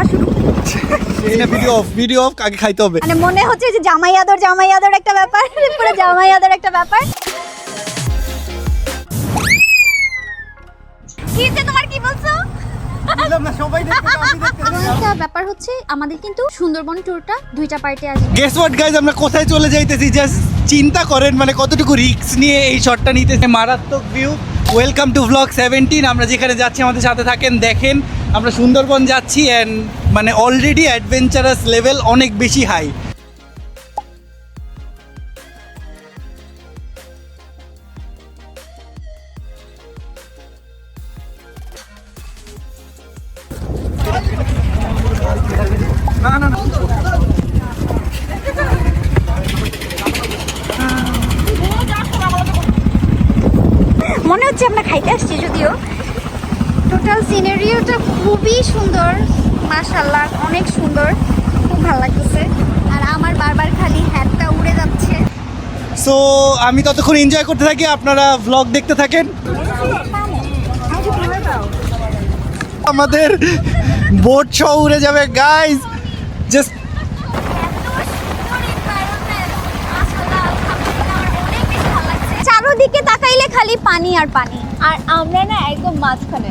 খাওয়া শুরু। Video of আগে খাইতে হবে। মানে মনে হচ্ছে যে জামাই আদর একটা ব্যাপার, পুরো জামাই আদর একটা ব্যাপার। কি হচ্ছে তোমার, কি বলছো? একটা ব্যাপার হচ্ছে আমাদের কিন্তু সুন্দরবন ট্যুরটা দুইটা পার্টে আসবে। গেস হোয়াট গাইস, আমরা কোথায় চলে যাইতেছি জাস্ট চিন্তা করেন, মানে কতটুকু রিস্ক নিয়ে এই শটটা নিতেছে। মারাত্মক ভিউ। Welcome to blog 17। আমরা যেখানে যাচ্ছি আমাদের সাথে থাকেন, দেখেন আমরা সুন্দরবন যাচ্ছি অ্যান্ড মানে অলরেডি অ্যাডভেঞ্চারাস লেভেল অনেক বেশি হাই। না না না, মনে হচ্ছে আমরা খাইতে আসছি, যদিও টোটাল সিনারিওটা খুবই সুন্দর, মাশাআল্লাহ অনেক সুন্দর, খুব ভালো লাগতেছে। আর আমার বারবার খালি হ্যাটটা উড়ে যাচ্ছে। সো আমি ততক্ষণ এনজয় করতে থাকি, আপনারা ভ্লগ দেখতে থাকেন। আমাদের বোট সহ উড়ে যাবে গাইজ, জাস্ট চারোদিকে তাকাইলে খালি পানি আর পানি, আর আমরা না একদম মাঝখানে,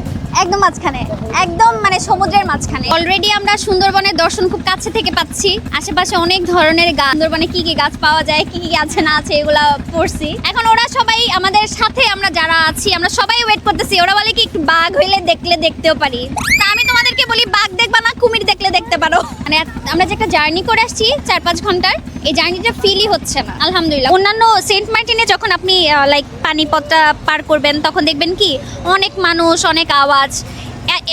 একদম মানে সমুদ্রের মাঝখানে। অলরেডি আমরা সুন্দরবনের দর্শন খুব কাছে থেকে পাচ্ছি। আশেপাশে অনেক ধরনের গাছ, সুন্দরবনে কি কি গাছ পাওয়া যায়, কি কি আছে না আছে এগুলা পড়ছি। এখন ওরা সবাই আমাদের সাথে, আমরা যারা আছি আমরা সবাই ওয়েট করতেছি। ওরা বলে কি একটু বাঘ হইলে দেখতেও পারি। তা আমি তোমাদেরকে বলি বাঘ দেখবা না, কুমির দেখলে দেখতে পারো। মানে আমরা যে একটা জার্নি করে আসছি 4-5 ঘন্টার, এই জার্নিটা ফিলই হচ্ছে না আলহামদুলিল্লাহ। অন্যান্য সেন্ট মার্টিনে যখন আপনি লাইক পানিপথটা পার করবেন তখন দেখবেন কি অনেক মানুষ, অনেক আওয়াজ,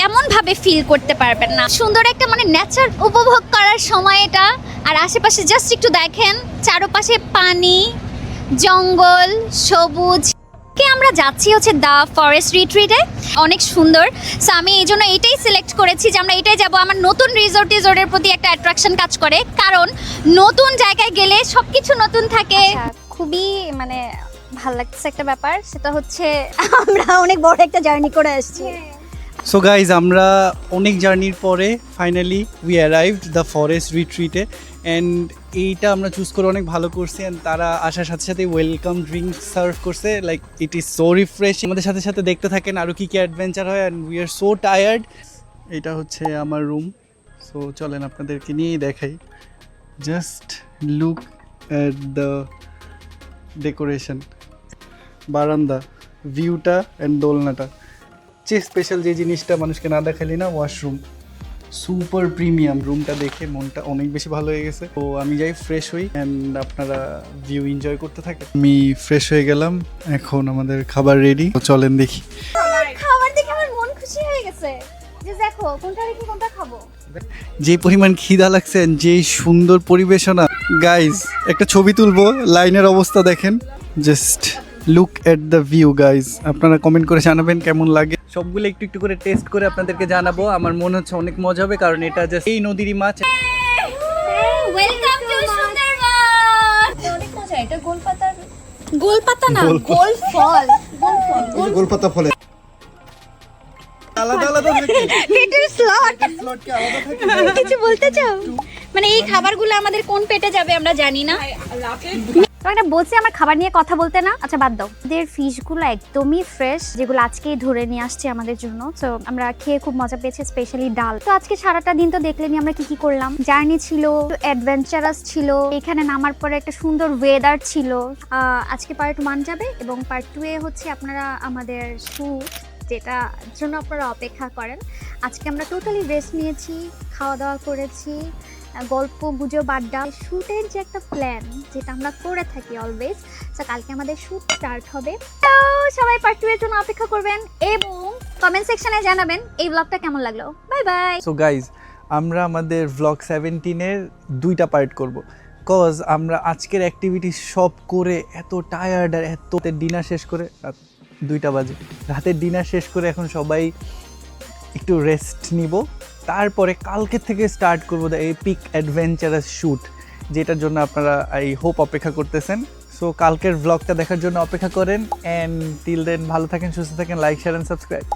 এমন ভাবে ফিল করতে পারবেন না। সুন্দর একটা মানে নেচার উপভোগ করার সময় এটা। আর আশেপাশে জাস্ট একটু দেখেন, চারপাশে পানি, জঙ্গল, সবুজ। আমরা যাচ্ছি হচ্ছে দ্য ফরেস্ট রিট্রিটে, অনেক সুন্দর। সো আমি এই জন্য এইটাই সিলেক্ট করেছি যে আমরা এটাই যাব। আমার নতুন রিসোর্টের প্রতি একটা অ্যাট্রাকশন কাজ করে, কারণ নতুন জায়গায় গেলে সবকিছু নতুন থাকে। খুবই মানে ভালো লাগছে একটা ব্যাপার, সেটা হচ্ছে আমরা অনেক বড় একটা জার্নি করে আসছি। সো গাইজ, আমরা অনেক জার্নির পরে finally we arrived the forest রিট্রিটে অ্যান্ড এইটা আমরা চুজ করে অনেক ভালো করছি। অ্যান্ড তারা আসার সাথে সাথে ওয়েলকাম ড্রিঙ্ক সার্ভ করছে, like it is so refreshing. আমাদের সাথে সাথে দেখতে থাকেন আরও কী কী অ্যাডভেঞ্চার হয় and we are so tired. এটা হচ্ছে আমার রুম। সো চলেন আপনাদেরকে নিয়েই দেখাই। Just look at the decoration, বারান্দা, ভিউটা অ্যান্ড দোলনাটা। স্পেশাল যে জিনিসটা মানুষকে না দেখালি না, ওয়াশরুম। সুপার প্রিমিয়াম রুমটা দেখে মনটা অনেক বেশি ভালো হয়ে গেছে। তো আমি যাই ফ্রেশ হই অ্যান্ড আপনারা ভিউ এনজয় করতে থাকেন। আমি ফ্রেশ হয়ে গেলাম, এখন আমাদের খাবার রেডি। চলেন দেখি। খাবার দেখে আমার মন খুশি হয়ে গেছে যে দেখো কোনটা রেখে কোনটা খাবো। যে পরিমাণ খিদা লাগছে, যে সুন্দর পরিবেশনা। গাইজ একটা ছবি তুলবো, লাইনের অবস্থা দেখেন। Just look at the view guys. আপনারা কমেন্ট করে জানাবেন কেমন লাগে। সবগুলো একটু একটু করে টেস্ট করে আপনাদেরকে জানাবো। আমার মনে হচ্ছে অনেক মজা হবে, কারণ এটা জাস্ট এই নদীরই মাছ। Welcome to Sundarban. অনেক মজা। এটা গোলপাতা না, গোলপাতা ফলে আলাদা আলাদা থাকে। পেটের স্লট কি আলাদা থাকে? কিছু বলতে চাও? মানে এই খাবারগুলো আমাদের কোন পেটে যাবে আমরা জানি না। একটা বলছি আমার খাবার নিয়ে কথা বলতে না, আচ্ছা বাদ দাও। এদের ফিশগুলো একদমই ফ্রেশ, যেগুলো আজকেই ধরে নিয়ে আসছে আমাদের জন্য। তো আমরা খেয়ে খুব মজা পেয়েছি, স্পেশালি ডাল। তো আজকে সারাটা দিন তো দেখলেনি আমরা কি কি করলাম। জার্নি ছিল, অ্যাডভেঞ্চারাস ছিল, এখানে নামার পরে একটা সুন্দর ওয়েদার ছিল। আজকে পার্ট 1 যাবে এবং পার্ট 2 এ হচ্ছে আপনারা আমাদের শুট, যেটা জন্য আপনারা অপেক্ষা করেন। আজকে আমরা টোটালি রেস্ট নিয়েছি, খাওয়া দাওয়া করেছি, গল্প গুজব আড্ডা। শ্যুটের যে একটা প্ল্যান যেটা আমরা করে থাকি অলওয়েজ, তো কালকে আমাদের শ্যুট স্টার্ট হবে। তো সবাই পার্ট 2 এর জন্য অপেক্ষা করবেন এবং কমেন্ট সেকশনে জানাবেন এই ব্লগটা কেমন লাগলো। Bye bye. সো গাইজ, আমরা আমাদের ভ্লগ 17-এর 2টা পার্ট করব, কজ আমরা আজকের অ্যাক্টিভিটি সব করে এত টায়ার্ড আর এত ডিনার শেষ করে, 2টা বাজে রাতের ডিনার শেষ করে এখন সবাই একটু রেস্ট নিব। তারপরে কালকে থেকে স্টার্ট করবো দ্য এপিক অ্যাডভেঞ্চারাস শ্যুট, যেটার জন্য আপনারা আই হোপ অপেক্ষা করতেছেন। সো কালকের ভ্লগটা দেখার জন্য অপেক্ষা করেন অ্যান্ড টিল দেন ভালো থাকেন, সুস্থ থাকেন, লাইক শেয়ার অ্যান্ড সাবস্ক্রাইব।